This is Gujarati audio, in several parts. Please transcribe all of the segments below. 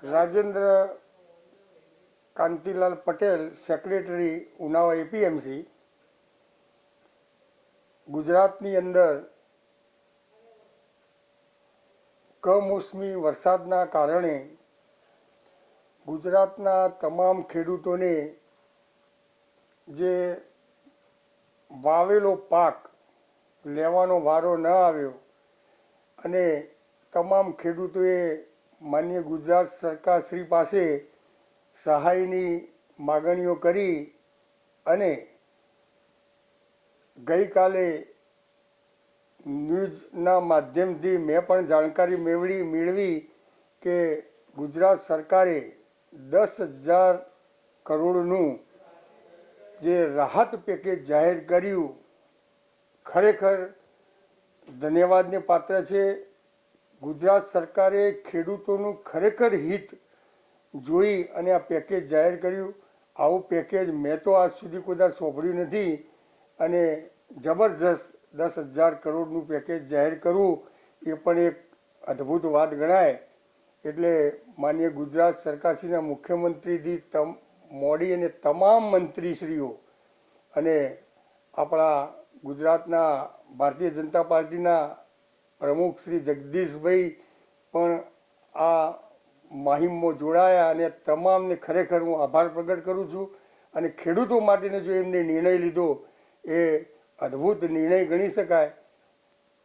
Rajendra Kantilal Patel, secretary Unava APMC. ગુજરાતની અંદર કમોસમી વરસાદના કારણે ગુજરાતના તમામ ખેડૂતોને જે વાવેલો પાક લેવાનો વારો ન આવ્યો અને તમામ ખેડૂતોએ માન્ય ગુજરાત સરકાર શ્રી પાસે સહાયની માગણીઓ કરી અને ગઈકાલે ન્યૂઝના માધ્યમથી મેં પણ જાણકારી મેળવી કે ગુજરાત સરકારે 10,000 કરોડનું જે રાહત પેકેજ જાહેર કર્યું, ખરેખર ધન્યવાદને પાત્ર છે. ગુજરાત સરકારે ખેડૂતોનું ખરેખર હિત જોઈ અને આ પેકેજ જાહેર કર્યું. આવું પેકેજ મેં તો આજ સુધી કોઈ વાર સાંભળ્યું નથી અને જબરજસ્ત 10,000 કરોડનું પેકેજ જાહેર કરવું એ પણ એક અદ્ભુત વાત ગણાય. એટલે માન્ય ગુજરાત સરકારશ્રીના મુખ્યમંત્રીથી મોડી અને તમામ મંત્રીશ્રીઓ અને આપણા ગુજરાતના ભારતીય જનતા પાર્ટીના પ્રમુખ શ્રી જગદીશભાઈ પણ આ માહિમમાં જોડાયા અને તમામને ખરેખર હું આભાર પ્રગટ કરું છું. અને ખેડૂતો માટેનો જો એમને નિર્ણય લીધો એ અદ્ભુત નિર્ણય ગણી શકાય.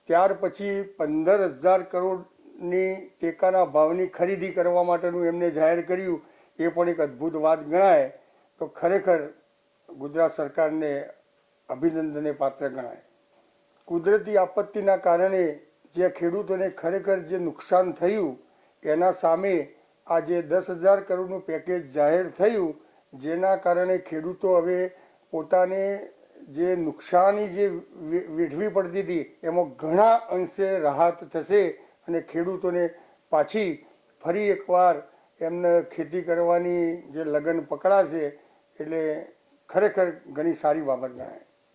ત્યાર પછી 15,000 કરોડની ટેકાના ભાવની ખરીદી કરવા માટેનું એમને જાહેર કર્યું, એ પણ એક અદ્ભુત વાત ગણાય. તો ખરેખર ગુજરાત સરકારને અભિનંદનને પાત્ર ગણાય. કુદરતી આપત્તિના કારણે જે ખેડૂતોને ખરેખર જે નુકસાન થયું એના સામે આ જે 10,000 કરોડનું પેકેજ જાહેર થયું, જેના કારણે ખેડૂતો હવે પોતાને જે નુકસાની જે વેઠવી પડતી હતી એમાં ઘણા અંશે રાહત થશે અને ખેડૂતોને પાછી ફરી એકવાર એમને ખેતી કરવાની જે લગન પકડાશે. એટલે ખરેખર ઘણી સારી બાબત ગણાય.